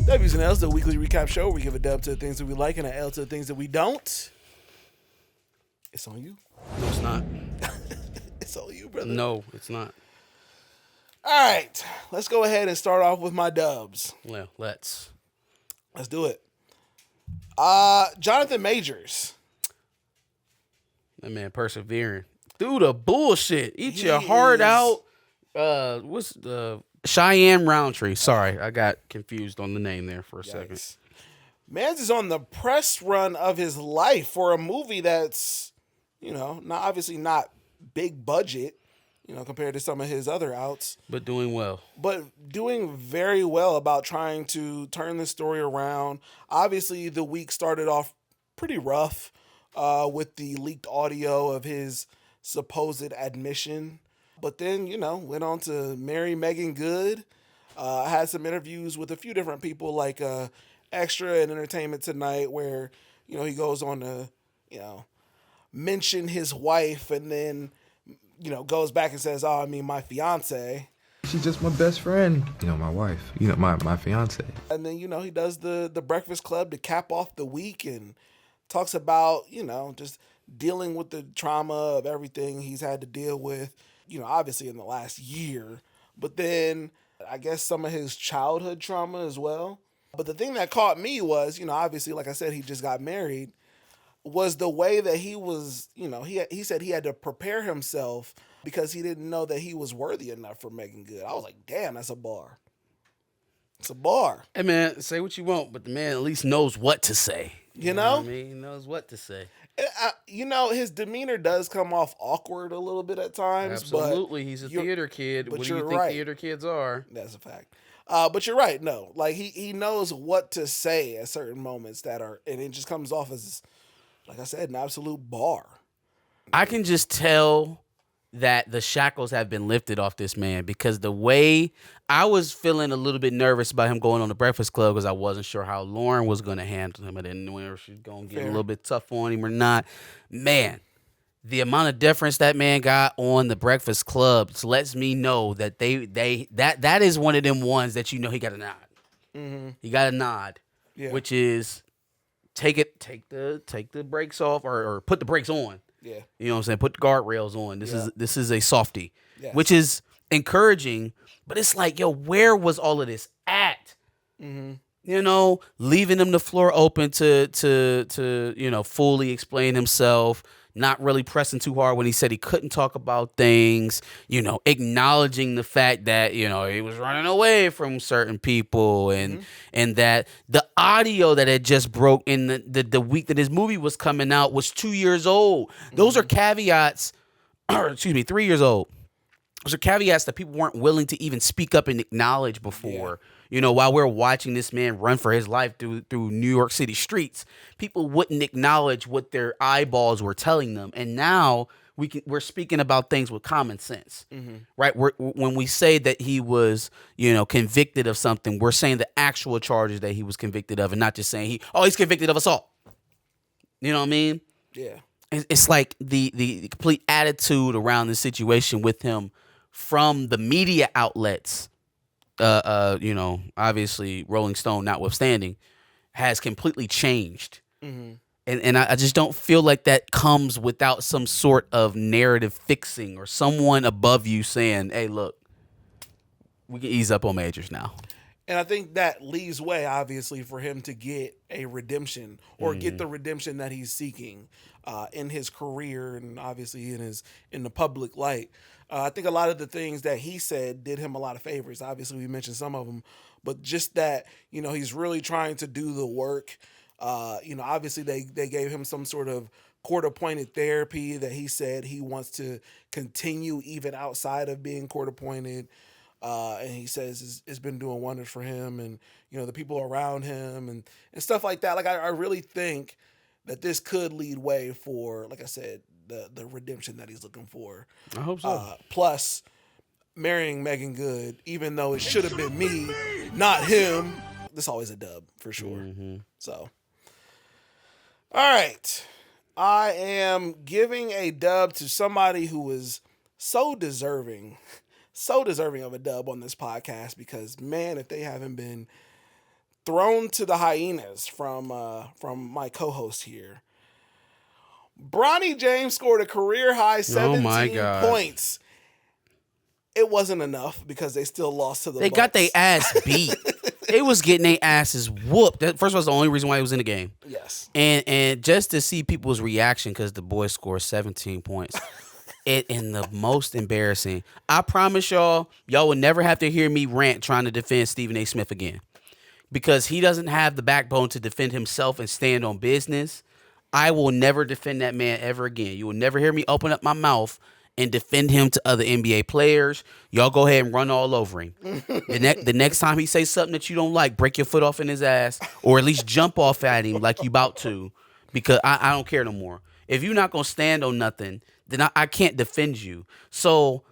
W's and L's, the weekly recap show where we give a dub to the things that we like and an L to the things that we don't. It's on you. No, it's not. It's on you, brother. No, it's not. All right, let's go ahead and start off with my dubs. Well, let's do it. Jonathan Majors. That man persevering through the bullshit. Eat He your heart is- out. What's the Cheyenne Roundtree? Sorry, I got confused on the name there for a second. Yikes. Mans is on the press run of his life for a movie that's, not big budget, compared to some of his other outs, But doing well. but doing very well about trying to turn the story around. Obviously, the week started off pretty rough with the leaked audio of his supposed admission, but then, went on to marry Megan Good. Had some interviews with a few different people, like Extra and Entertainment Tonight, where he goes on to mention his wife, and then goes back and says, "Oh, I mean my fiance," She's just my best friend. My wife. My fiance. and then he does the Breakfast Club to cap off the week and talks about just dealing with the trauma of everything he's had to deal with, obviously in the last year, but then I guess some of his childhood trauma as well. But the thing that caught me was, obviously, like I said, he just got married, was the way that he was, he said he had to prepare himself because he didn't know that he was worthy enough for Megan Good. I was like, damn, that's a bar. It's a bar. Hey man, say what you want, but the man at least knows what to say. You know? what I mean? He knows what to say. His demeanor does come off awkward a little bit at times. Absolutely, he's a you're- theater kid. but What do you you're think right. theater kids are? But that's a fact. But you're right. No, like he knows what to say at certain moments and it just comes off as, like I said, an absolute bar. I can just tell that the shackles have been lifted off this man, because the way I was feeling a little bit nervous about him going on the Breakfast Club, because I wasn't sure how Lauren was going to handle him. I didn't know if she was going to get Fair. a little bit tough on him or not. Man, the amount of deference that man got on the Breakfast Club lets me know that that is one of them ones that he got a nod. Mm-hmm. He got a nod, Yeah. which is take the brakes off or put the brakes on. Yeah. You know what I'm saying? Put the guardrails on. This is a softie, Yes. which is encouraging. But it's like, yo, where was all of this at? Mm-hmm. Leaving him the floor open to fully explain himself. Not really pressing too hard when he said he couldn't talk about things. Acknowledging the fact that he was running away from certain people, and that the audio that had just broke in the week that his movie was coming out was 2 years old. Those are caveats, or 3 years old. Those are caveats that people weren't willing to even speak up and acknowledge before. While we're watching this man run for his life through New York City streets, people wouldn't acknowledge what their eyeballs were telling them. And now we're speaking about things with common sense, right? When we say that he was, convicted of something, we're saying the actual charges that he was convicted of, and not just saying he's convicted of assault. You know what I mean? Yeah. It's like the complete attitude around the situation with him from the media outlets, obviously Rolling Stone notwithstanding, has completely changed. And I just don't feel like that comes without some sort of narrative fixing or someone above you saying, hey, look, we can ease up on Majors now. And I think that leaves way, obviously, for him to get a redemption or get the redemption that he's seeking in his career and obviously in the public light. I think a lot of the things that he said did him a lot of favors. Obviously, we mentioned some of them, but just that, he's really trying to do the work. Obviously, they gave him some sort of court-appointed therapy that he said he wants to continue even outside of being court-appointed. And he says it's been doing wonders for him and, the people around him and stuff like that. Like, I really think that this could lead way for, like I said, the redemption that he's looking for. I hope so. Plus, marrying Megan Good, even though it should have been me, not him, this always a dub for sure. So, all right. I am giving a dub to somebody who is so deserving of a dub on this podcast because, man, if they haven't been thrown to the hyenas from my co-host here. Bronny James scored a career high 17 points. It wasn't enough because they still lost to the They Bucks. got their ass beat. They was getting their asses whooped. That, first of all, that's the only reason why he was in the game. Yes. And just to see people's reaction because the boy scored 17 points. And the most embarrassing. I promise y'all will never have to hear me rant trying to defend Stephen A. Smith again. Because he doesn't have the backbone to defend himself and stand on business. I will never defend that man ever again. You will never hear me open up my mouth and defend him to other NBA players. Y'all go ahead and run all over him. The next time he says something that you don't like, break your foot off in his ass or at least jump off at him like you about to, because I don't care no more. If you're not going to stand on nothing, then I can't defend you. So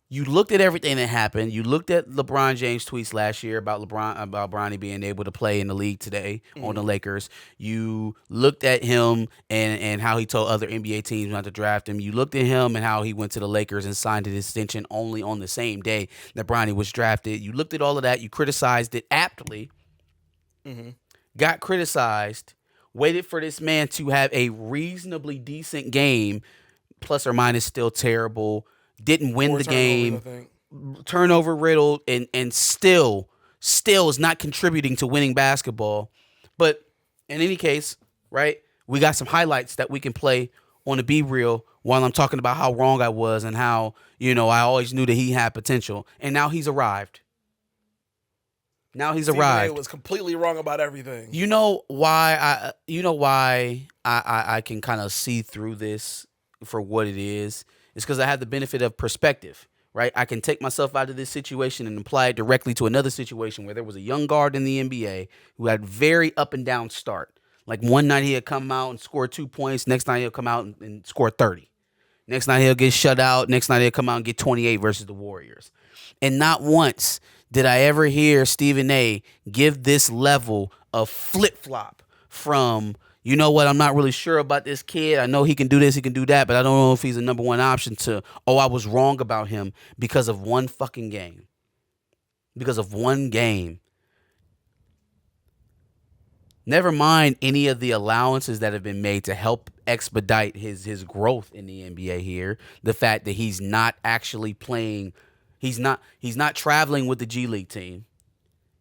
you looked at everything that happened. You looked at LeBron James' tweets last year about Bronny being able to play in the league today on the Lakers. You looked at him and how he told other NBA teams not to draft him. You looked at him and how he went to the Lakers and signed an extension only on the same day that Bronny was drafted. You looked at all of that. You criticized it aptly. Got criticized. Waited for this man to have a reasonably decent game, plus or minus still terrible. Didn't win the game, turnover riddled, and still is not contributing to winning basketball. But in any case, right, we got some highlights that we can play on the Be Real while I'm talking about how wrong I was and how, I always knew that he had potential. And now he's arrived. Stephen A. was completely wrong about everything. You know why I can kind of see through this for what it is? It's because I have the benefit of perspective, right? I can take myself out of this situation and apply it directly to another situation where there was a young guard in the NBA who had very up and down start. Like one night he'll come out and score 2 points. Next night he'll come out and score 30. Next night he'll get shut out. Next night he'll come out and get 28 versus the Warriors. And not once did I ever hear Stephen A. give this level of flip-flop from, you know what, I'm not really sure about this kid. I know he can do this, he can do that, but I don't know if he's a number one option to, I was wrong about him because of one fucking game. Because of one game. Never mind any of the allowances that have been made to help expedite his growth in the NBA here. The fact that he's not actually playing, he's not traveling with the G League team.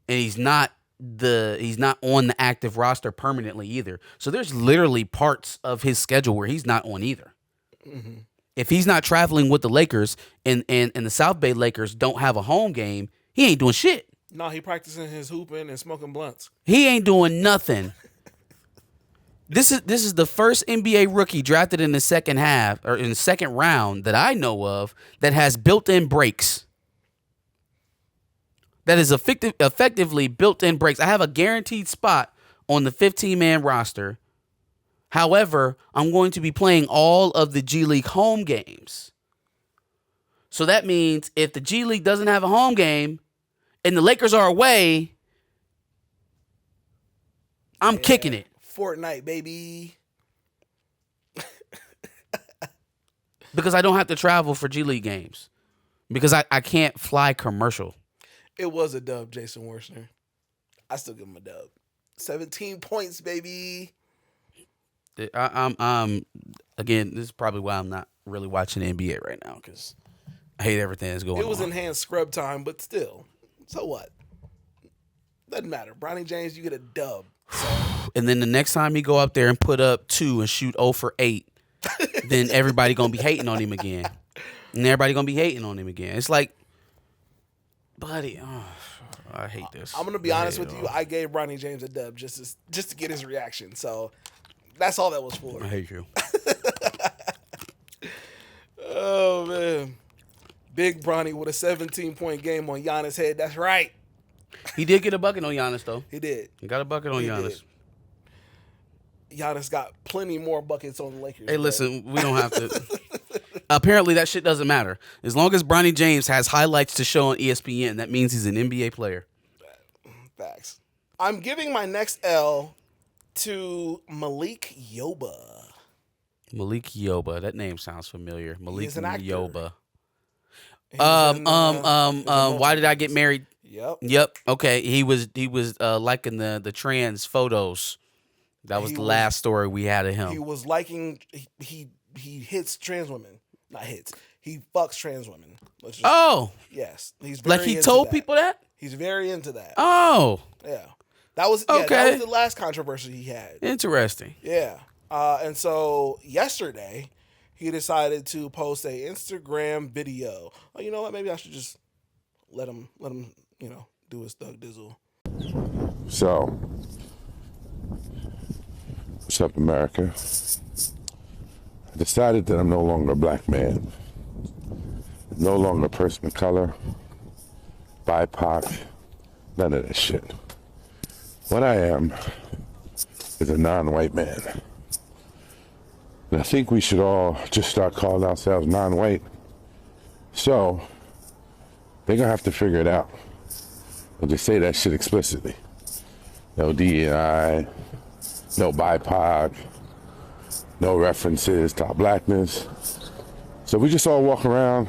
And he's not on the active roster permanently either. So there's literally parts of his schedule where he's not on either. Mm-hmm. If he's not traveling with the Lakers and the South Bay Lakers don't have a home game, he ain't doing shit. No, he practicing his hooping and smoking blunts. He ain't doing nothing. This is the first NBA rookie drafted in the second half or in the second round that I know of that has built-in breaks. That is effectively built-in breaks. I have a guaranteed spot on the 15-man roster. However, I'm going to be playing all of the G League home games. So that means if the G League doesn't have a home game and the Lakers are away, I'm kicking it. Fortnite, baby. Because I don't have to travel for G League games. Because I can't fly commercial. It was a dub, Jason Worshner. I still give him a dub. 17 points, baby. I'm again, this is probably why I'm not really watching the NBA right now, because I hate everything that's going on. It was enhanced scrub time, but still. So what? Doesn't matter. Bronny James, you get a dub. So. And then the next time he go up there and put up 2 and shoot 0 for 8, then everybody going to be hating on him again. And everybody going to be hating on him again. It's like, buddy, I hate this. I'm going to be honest with you. I gave Bronny James a dub just to get his reaction. So that's all that was for. I hate you. Oh, man. Big Bronny with a 17-point game on Giannis' head. That's right. He did get a bucket on Giannis, though. He did. He got a bucket on Giannis. Did. Giannis got plenty more buckets on the Lakers. Hey, listen, we don't have to. Apparently, that shit doesn't matter. As long as Bronny James has highlights to show on ESPN, that means he's an NBA player. Facts. I'm giving my next L to Malik Yoba. Malik Yoba. That name sounds familiar. Malik He's an actor. Yoba. Why did I get married? Yep. Okay. He was liking the trans photos. That was the last story we had of him. He was liking he hits trans women, not hits. He fucks trans women. Yes, he's very like he into told that. people that. He's very into that. Oh, Yeah, that was okay. That was the last controversy he had. Interesting. Yeah, and so yesterday he decided to post a Instagram video. Oh, you know what? Maybe I should just let him do his thug dizzle. So, what's up, America? I decided that I'm no longer a black man, no longer a person of color, BIPOC, none of that shit. What I am is a non-white man. And I think we should all just start calling ourselves non-white. So, they're gonna have to figure it out. They'll just say that shit explicitly. No DEI, no BIPOC, no references to our blackness. So we just all walk around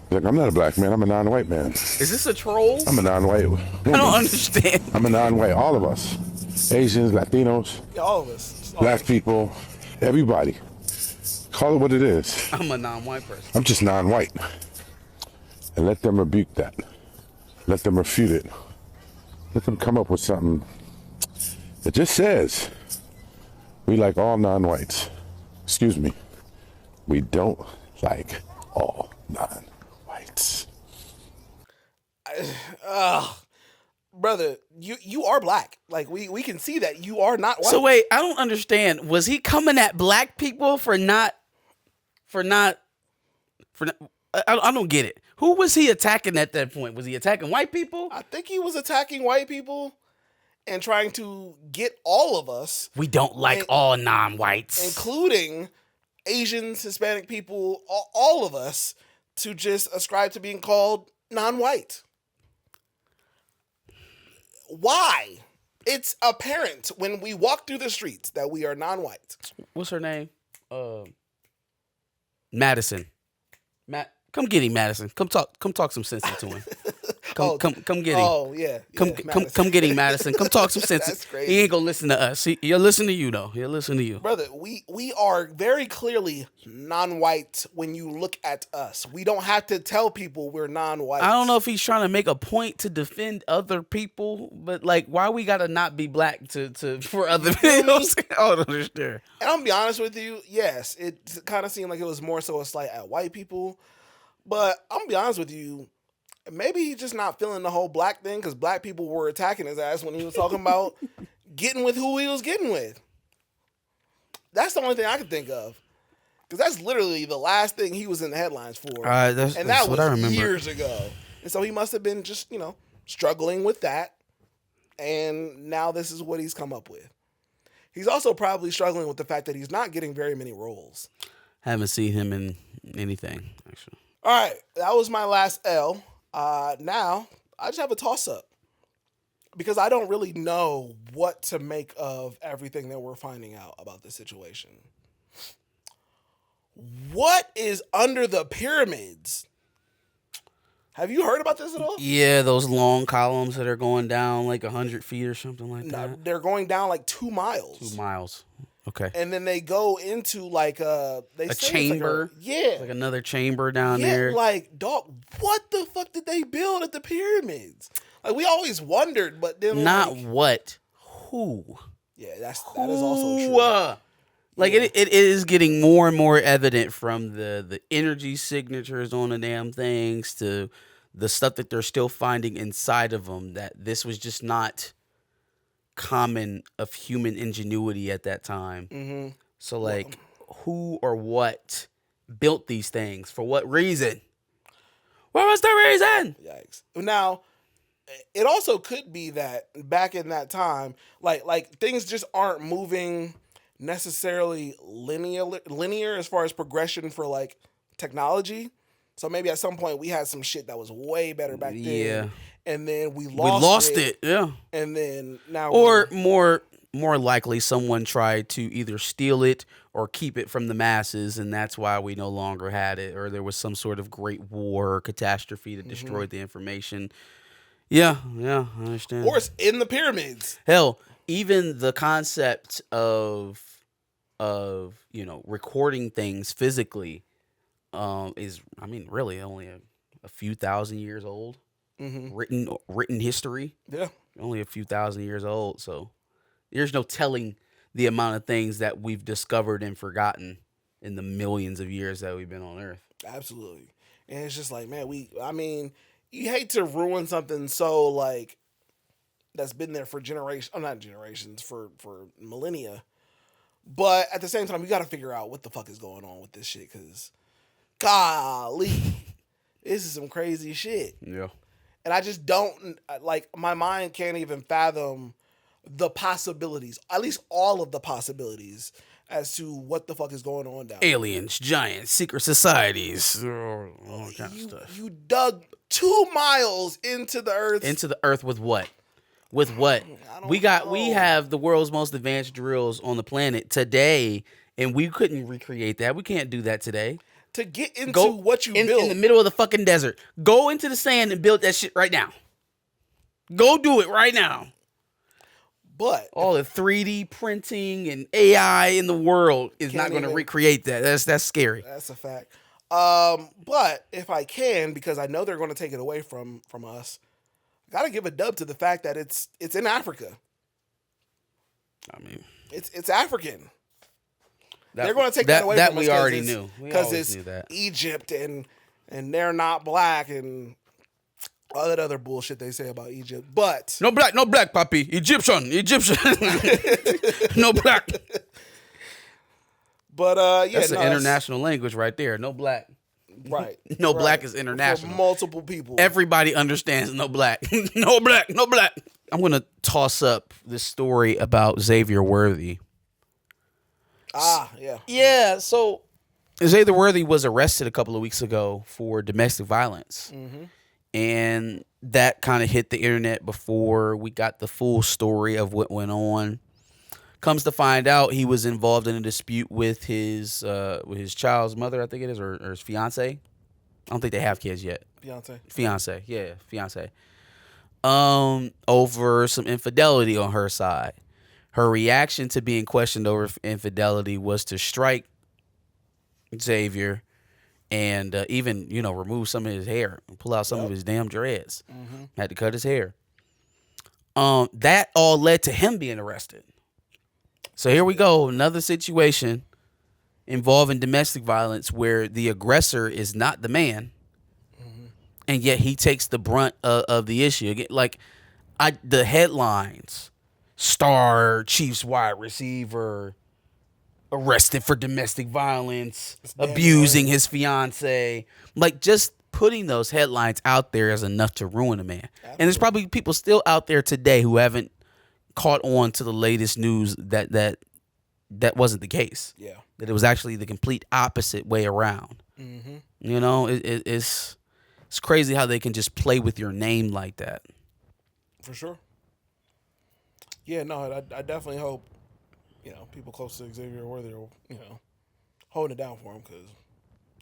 like, I'm not a black man, I'm a non-white man. Is this a troll? I'm a non-white. I don't understand. I'm a non-white, all of us. Asians, Latinos, Yeah, all of us. black people, everybody. Call it what it is. I'm a non-white person. I'm just non-white. And let them rebuke that. Let them refute it. Let them come up with something that just says, we like all non-whites. Excuse me. We don't like all non-whites. Brother, you are black. Like we can see that you are not white. So wait, I don't understand. Was he coming at black people for not? I don't get it. Who was he attacking at that point? Was he attacking white people? I think he was attacking white people and trying to get all of us, We don't like all non-whites. including Asians, Hispanic people, all of us, to just ascribe to being called non-white. Why? It's apparent when we walk through the streets that we are non-white. What's her name? Madison. Come get him, Madison. Come talk some sense into him. Come get him. Oh yeah. Come get him, Madison. Come talk some sense. That's crazy. He ain't gonna listen to us. He'll listen to you though. He'll listen to you. Brother, we are very clearly non-white when you look at us. We don't have to tell people we're non-white. I don't know if he's trying to make a point to defend other people, but like, why we gotta not be black to for other people? I don't understand. And I'm gonna be honest with you, yes, it kind of seemed like it was more so a slight at white people. But I'm gonna be honest with you, maybe he's just not feeling the whole black thing because black people were attacking his ass when he was talking about getting with who he was getting with. That's the only thing I can think of. Because that's literally the last thing he was in the headlines for. That's that what I was remember. years ago. And so he must have been just, struggling with that. And now this is what he's come up with. He's also probably struggling with the fact that he's not getting very many roles. Haven't seen him in anything, actually. All right, that was my last L. Now, I just have a toss-up. Because I don't really know what to make of everything that we're finding out about this situation. What is under the pyramids? Have you heard about this at all? Yeah, those long columns that are going down like 100 feet or something like that. They're going down like 2 miles. 2 miles. Okay. And then they go into like a chamber. Yeah. Like another chamber down Yeah, there. like, dog, what the fuck did they build at the pyramids? Like, we always wondered, but then Not what. Who? Yeah, that is also true. Like it is getting more and more evident from the energy signatures on the damn things to the stuff that they're still finding inside of them, that this was just not common of human ingenuity at that time. Mm-hmm. So like, who or what built these things? For what reason? What was the reason? Yikes. Now, it also could be that back in that time, like things just aren't moving necessarily linear as far as progression for like technology. So maybe at some point we had some shit that was way better back then. Yeah. And then we We lost it. Yeah. And then now Or more likely someone tried to either steal it or keep it from the masses, and that's why we no longer had it, or there was some sort of great war or catastrophe that destroyed the information. Yeah, I understand. Or it's in the pyramids. Hell, even the concept of recording things physically is, I mean, really only a few thousand years old. Written history. Yeah. Only a few thousand years old. So there's no telling the amount of things that we've discovered and forgotten in the millions of years that we've been on Earth. Absolutely. And it's just like, man, you hate to ruin something so like that's been there for generations, not generations, for millennia. But at the same time, you got to figure out what the fuck is going on with this shit, because golly, this is some crazy shit. Yeah. And I just don't, like, my mind can't even fathom the possibilities, at least all of the possibilities, as to what the fuck is going on down there. Aliens, giants, secret societies, all kind of stuff. You dug 2 miles into the earth. Into the earth with what? With what? We have the world's most advanced drills on the planet today, and we couldn't recreate that. We can't do that today. To get into what you built. In the middle of the fucking desert. Go into the sand and build that shit right now. Go do it right now. But all the 3D printing and AI in the world is not going to recreate that. That's scary. That's a fact. But if I can, because I know they're going to take it away from us, I got to give a dub to the fact that it's in Africa. I mean, it's African. They're going to take that away that from us. we already knew. Because it's Egypt and they're not black and all that other bullshit they say about Egypt. But no black, papi. Egyptian. No black. But that's an international language right there. No black. Right. No black is international. For multiple people. Everybody understands no black. No black. I'm going to toss up this story about Xavier Worthy. Yeah. Yeah, so Xavier Worthy was arrested a couple of weeks ago for domestic violence. Mm-hmm. And that kind of hit the internet before we got the full story of what went on. Comes to find out, he was involved in a dispute with his child's mother, I think it is, or his fiance. I don't think they have kids yet. Fiance. Over some infidelity on her side. Her reaction to being questioned over infidelity was to strike Xavier and even, remove some of his hair and pull out some of his damn dreads. Mm-hmm. Had to cut his hair. That all led to him being arrested. So here we go, another situation involving domestic violence where the aggressor is not the man, and yet he takes the brunt of the issue. Again, the headlines: star Chiefs wide receiver arrested for domestic violence, abusing his fiance. Like, just putting those headlines out there is enough to ruin a man. Absolutely. And there's probably people still out there today who haven't caught on to the latest news that wasn't the case. Yeah. That it was actually the complete opposite way around. Mm-hmm. It's crazy how they can just play with your name like that. For sure. Yeah, no, I definitely hope, people close to Xavier Worthy are, holding it down for him, because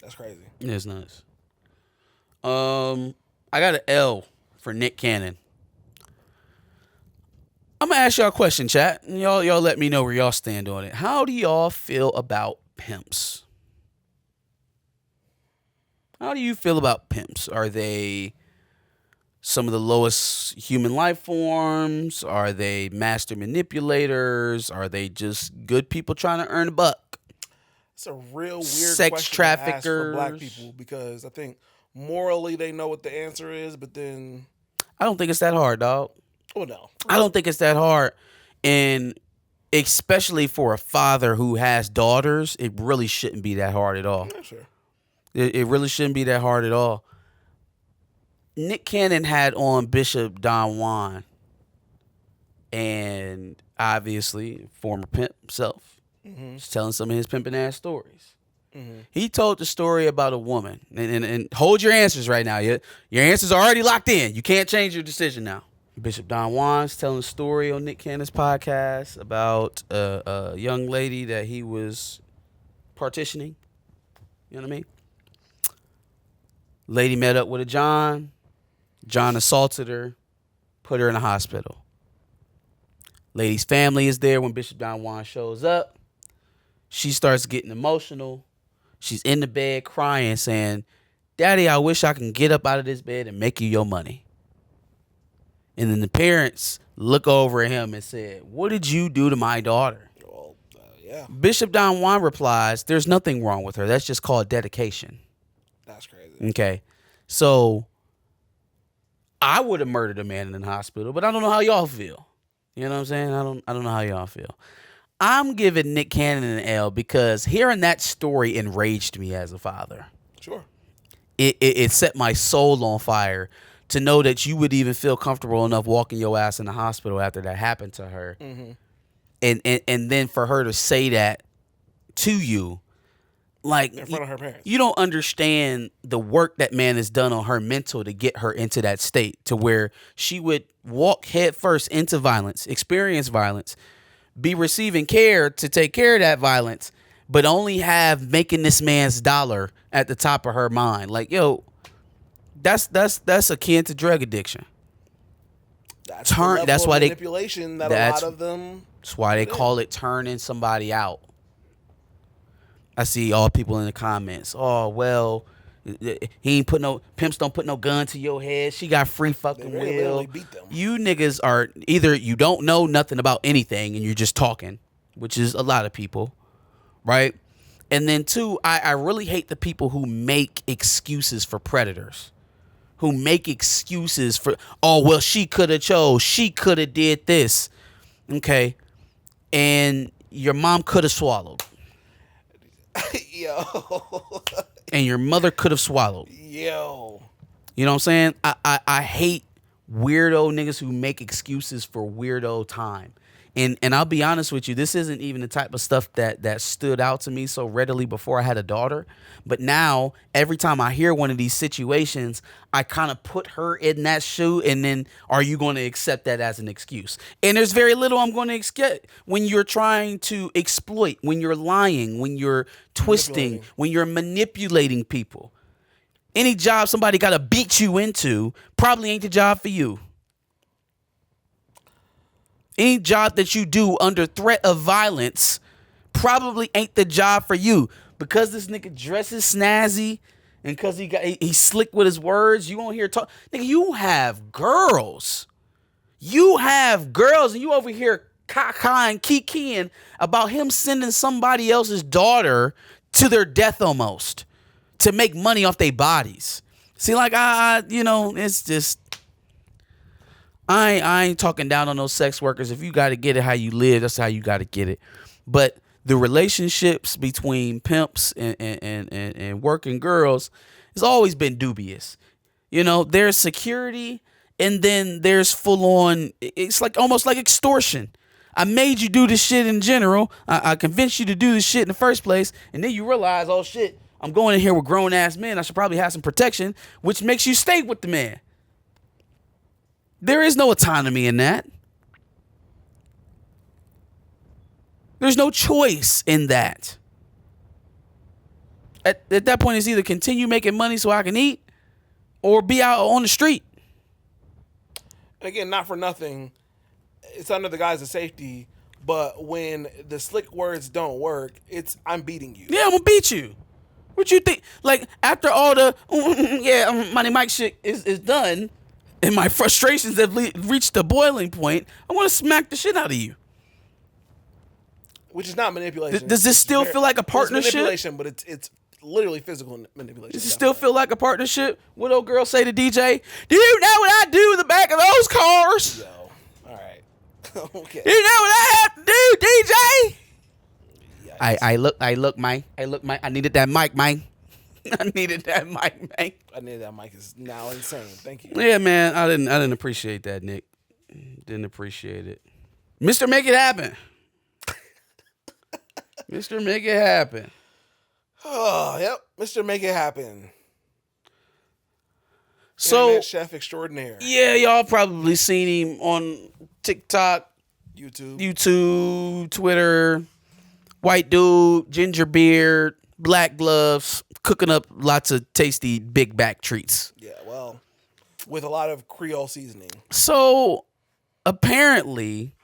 that's crazy. It's nuts. I got an L for Nick Cannon. I'm gonna ask y'all a question, chat. And y'all let me know where y'all stand on it. How do y'all feel about pimps? How do you feel about pimps? Are they some of the lowest human life forms? Are they master manipulators? Are they just good people trying to earn a buck? It's a real weird sex question traffickers to ask for black people, because I think morally they know what the answer is, but then I don't think it's that hard, dog. Oh, no. I don't think it's that hard. And especially for a father who has daughters, it really shouldn't be that hard at all. Yeah, sure. It really shouldn't be that hard at all. Nick Cannon had on Bishop Don Juan, and obviously former pimp himself. Mm-hmm. He's telling some of his pimping ass stories. Mm-hmm. He told the story about a woman, and hold your answers right now. Your answers are already locked in. You can't change your decision now. Bishop Don Juan's telling a story on Nick Cannon's podcast about a young lady that he was partitioning. You know what I mean? Lady met up with a John. John assaulted her. put her in the hospital. Lady's family is there when Bishop Don Juan shows up. She starts getting emotional. She's in the bed crying, saying, Daddy, I wish I can get up out of this bed and make you your money. And then the parents look over at him and said, what did you do to my daughter? Well, yeah, Bishop Don Juan replies, there's nothing wrong with her. That's just called dedication. that's crazy. Okay. So I would have murdered a man in the hospital, but I don't know how y'all feel. You know what I'm saying? I don't know how y'all feel. I'm giving Nick Cannon an L because hearing that story enraged me as a father. Sure. It set my soul on fire to know that you would even feel comfortable enough walking your ass in the hospital after that happened to her. Mm-hmm. And then for her to say that to you, like In front of her parents. you don't understand the work that man has done on her mental to get her into that state to where she would walk headfirst into violence, experience violence, be receiving care to take care of that violence, but only have making this man's dollar at the top of her mind. Like, yo, that's akin to drug addiction. That's the level That's of why manipulation that a lot of them. That's why they call it turning somebody out. I see all people in the comments. Oh, well, he ain't put no pimps don't put no gun to your head. She got free fucking They really will. literally beat them. You niggas are either you don't know nothing about anything and you're just talking, which is a lot of people, right? And then two, I really hate the people who make excuses for predators. Who make excuses for, oh, well, she could have chose. She could have did this. Okay. And your mom could have swallowed. Yo. And your mother could have swallowed. Yo. You know what I'm saying? I hate weirdo niggas who make excuses for weirdo time. And I'll be honest with you, this isn't even the type of stuff that stood out to me so readily before I had a daughter. But now, every time I hear one of these situations, I kind of put her in that shoe, and then are you going to accept that as an excuse? And there's very little I'm going to accept when you're trying to exploit, when you're lying, when you're twisting, when you're manipulating people. Any job somebody got to beat you into probably ain't the job for you. Any job that you do under threat of violence probably ain't the job for you. Because this nigga dresses snazzy and because he's slick with his words, you won't hear talk. Nigga, you have girls. You have girls and you over here caca and kikiing about him sending somebody else's daughter to their death almost to make money off their bodies. See, like, it's just... I ain't talking down on those sex workers. If you got to get it how you live, that's how you got to get it. But the relationships between pimps and working girls has always been dubious. You know, there's security and then there's full on, it's like almost like extortion. I made you do this shit in general. I convinced you to do this shit in the first place. And then you realize, oh shit, I'm going in here with grown ass men. I should probably have some protection, which makes you stay with the man. There is no autonomy in that. There's no choice in that. At that point, it's either continue making money so I can eat or be out on the street. And again, not for nothing, it's under the guise of safety, but when the slick words don't work, it's I'm beating you. Yeah, I'm going to beat you. What you think? Like, after all the, Money Mike shit is done, and my frustrations have reached the boiling point, I want to smack the shit out of you. Which is not manipulation. Does this still feel like a partnership? It's manipulation, but it's literally physical manipulation. Does it still feel like a partnership? What old girl say to DJ? Do you know what I do in the back of those cars? Yo, all right. Okay. Do you know what I have to do, DJ? Yikes. I look, Mike. I needed that mic, man. I needed that mic, man. I need that mic is now insane. Thank you. Yeah, man. I didn't appreciate that, Nick. Didn't appreciate it. Mr. Make It Happen. Mr. Make It Happen. Oh, yep. Mr. Make It Happen. So, Internet chef extraordinaire. yeah, y'all probably seen him on TikTok, YouTube, Twitter. White dude, ginger beard, black gloves, cooking up lots of tasty big back treats. Yeah, well, with a lot of Creole seasoning. So apparently,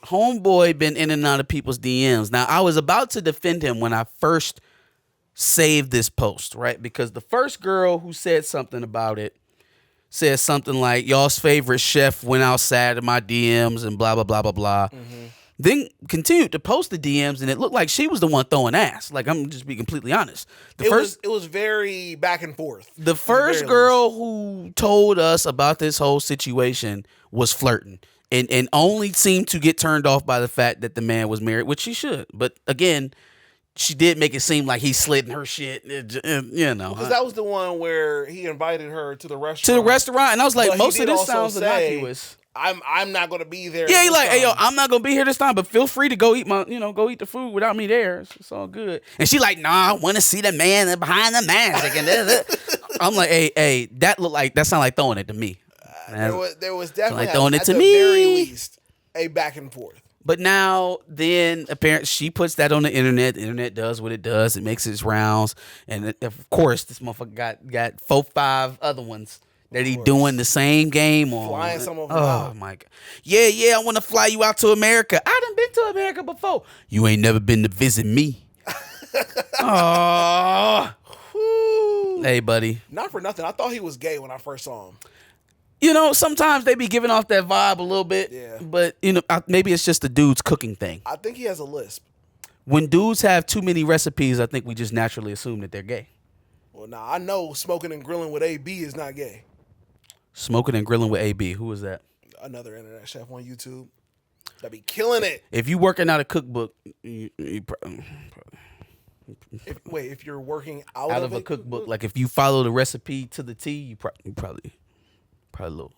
homeboy been in and out of people's DMs. Now, I was about to defend him when I first saved this post, right? Because the first girl who said something about it said something like, y'all's favorite chef went outside of my DMs and blah, blah, blah, blah, blah. Then continued to post the DMs, and it looked like she was the one throwing ass. Like, I'm just be completely honest. It was very back and forth. The first girl who told us about this whole situation was flirting and only seemed to get turned off by the fact that the man was married, which she should. But again, she did make it seem like he slid in her shit, you know. Because that was the one where he invited her to the restaurant. To the restaurant, and I was like, But most he of did this also sounds say, innocuous. I'm not gonna be there. Yeah, he this like, hey yo, time. I'm not gonna be here this time, but feel free to go eat go eat the food without me there. It's all good. And she like, nah, I want to see the man behind the mask. I'm like, hey, that sound like throwing it to me. There was definitely like throwing it at to the me. very least a back and forth. But now, then, apparently, she puts that on the internet. The internet does what it does. It makes its rounds. And, of course, this motherfucker got 4-5 other ones that he doing the same game on. Flying some of them Oh, out. my God. Yeah, I want to fly you out to America. I done been to America before. You ain't never been to visit me. Oh. Hey, buddy. Not for nothing. I thought he was gay when I first saw him. You know, sometimes they be giving off that vibe a little bit. Yeah. But, you know, maybe it's just the dude's cooking thing. I think he has a lisp. When dudes have too many recipes, I think we just naturally assume that they're gay. Well, now I know smoking and grilling with AB is not gay. Smoking and grilling with AB. Who was that? Another internet chef on YouTube that be killing it. If you working out a cookbook, If you're working out of a cookbook, like if you follow the recipe to the T, you probably a little.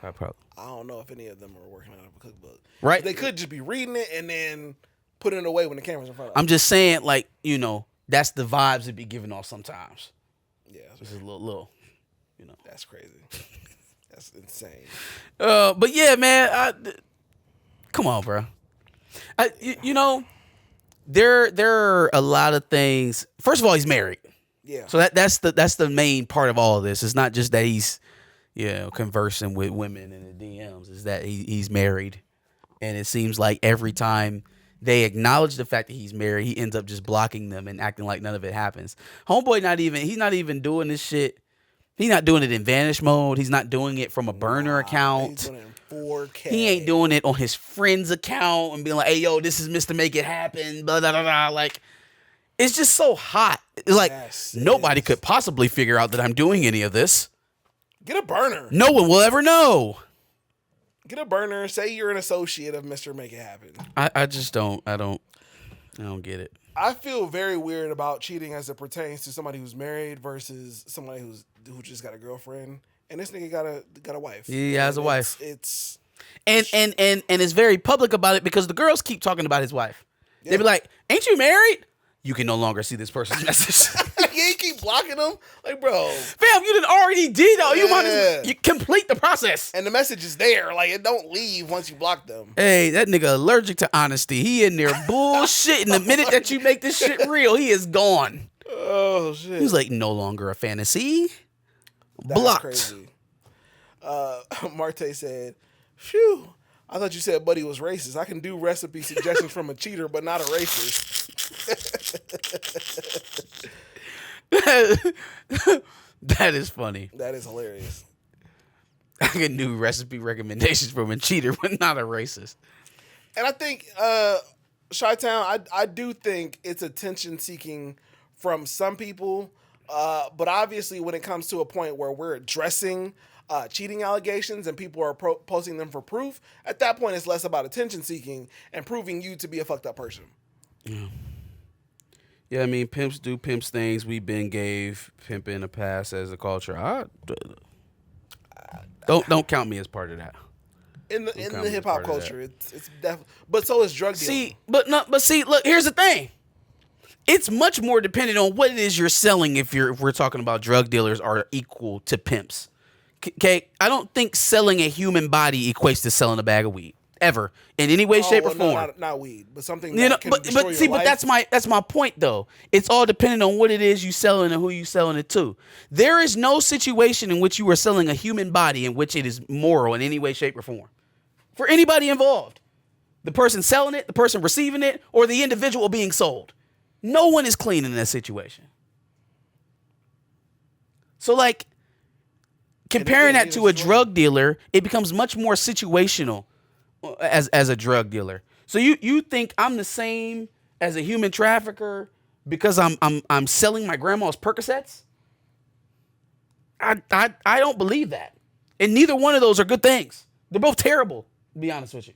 Probably. I don't know if any of them are working out of a cookbook. Right. They could just be reading it and then putting it away when the camera's in front of them. I'm just saying, like, you know, that's the vibes it be giving off sometimes. Yeah, This is a little, you know. that's crazy. That's insane. But yeah, man, come on, bro. You know, there are a lot of things. First of all, he's married. Yeah. So that's the main part of all of this. It's not just that he's, you know, conversing with women in the DMs. Is that he's married, and it seems like every time they acknowledge the fact that he's married, he ends up just blocking them and acting like none of it happens. Homeboy, he's not even doing this shit. He's not doing it in vanish mode. He's not doing it from a burner account. He's doing it in 4K. He ain't doing it on his friend's account and being like, hey, yo, this is Mr. Make It Happen, blah, blah, blah, blah. Like, it's just so hot. It's like, Yes, nobody could possibly figure out that I'm doing any of this. Get a burner. No one will ever know. Get a burner. Say you're an associate of Mr. Make It Happen. I just don't get it. I feel very weird about cheating as it pertains to somebody who's married versus somebody who just got a girlfriend. And this nigga got a wife. He has a wife. It's And is very public about it because the girls keep talking about his wife. They be like, ain't you married? You can no longer see this person's message. yeah, you keep blocking them. Like, bro. Fam, you done already did all. You might as Yeah. well you complete the process. And the message is there. Like, it don't leave once you block them. Hey, that nigga allergic to honesty. He in there bullshitting. The minute that you make this shit real, he is gone. Oh, shit. He's like, no longer a fantasy. That's Blocked. crazy. Marte said, phew, I thought you said Buddy was racist. I can do recipe suggestions from a cheater, but not a racist. That is funny. That is hilarious. I can do recipe recommendations from a cheater, but not a racist. And I think, Chi-Town, I do think it's attention seeking from some people. But obviously, when it comes to a point where we're addressing cheating allegations and people are posting them for proof, at that point, it's less about attention seeking and proving you to be a fucked up person. Yeah, I mean, pimps do pimps things. We been gave pimping a pass as a culture. Don't count me as part of that. In the count me hip as hop part of culture, it's definitely. But so is drug dealing. See, look. Here's the thing. It's much more dependent on what it is you're selling. If we're talking about drug dealers are equal to pimps. Okay, I don't think selling a human body equates to selling a bag of weed. ever in any way, shape, or No, form. not weed, but something You know, that can destroy but your see, life. but that's my point though. It's all dependent on what it is you selling and who you selling it to. There is no situation in which you are selling a human body in which it is moral in any way, shape, or form for anybody involved. The person selling it, the person receiving it, or the individual being sold. No one is clean in that situation. So like comparing that to a drug dealer, it becomes much more situational as a drug dealer. So you think I'm the same as a human trafficker because I'm selling my grandma's Percocets? I don't believe that. And neither one of those are good things. They're both terrible, to be honest with you.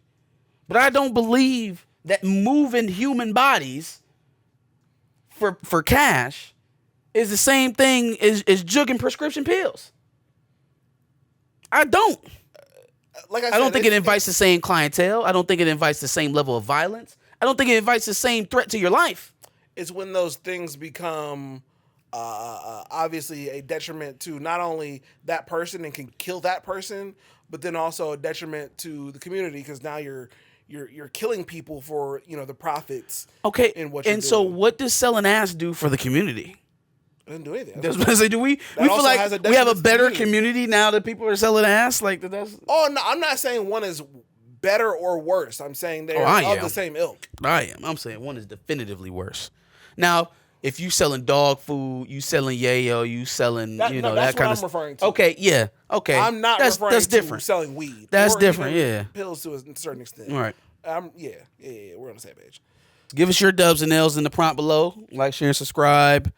But I don't believe that moving human bodies for cash is the same thing as jugging prescription pills. I don't. Like I don't think it invites the same clientele. I don't think it invites the same level of violence. I don't think it invites the same threat to your life. It's when those things become obviously a detriment to not only that person and can kill that person, but then also a detriment to the community because now you're killing people for the profits. Okay, in what you're and doing. so what does selling ass do for the community? It doesn't do anything. Do we feel also like has a we have a detriment to the better community. community now that people are selling ass? Like that's Oh no, I'm not saying one is better or worse. I'm saying they're I of am. the same ilk. I am. I'm saying one is definitively worse. Now, if you selling dog food, you selling yayo, you selling That's that what kind I'm of referring to. Okay, yeah, okay. I'm not that's referring different. to selling weed. That's or different, even yeah. Pills to a certain extent. All right. Yeah. We're on the same page. Give us your dubs and L's in the prompt below. Like, share, and subscribe.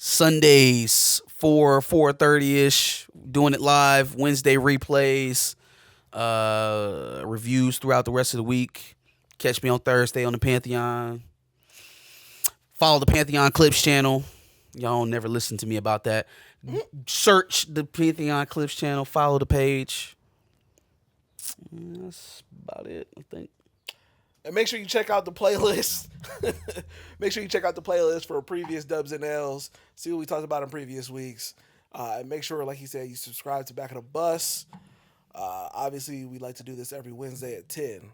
Sundays 4:30ish, doing it live. Wednesday replays, reviews throughout the rest of the week. Catch me on Thursday on the Pantheon. Follow the Pantheon Clips channel. Y'all never listen to me about that. Search the Pantheon Clips channel. Follow the page. That's about it, I think. And make sure you check out the playlist. Make sure you check out the playlist for previous dubs and L's. See what we talked about in previous weeks. And make sure, like he said, you subscribe to Back of the Bus. Obviously, we like to do this every Wednesday at 10.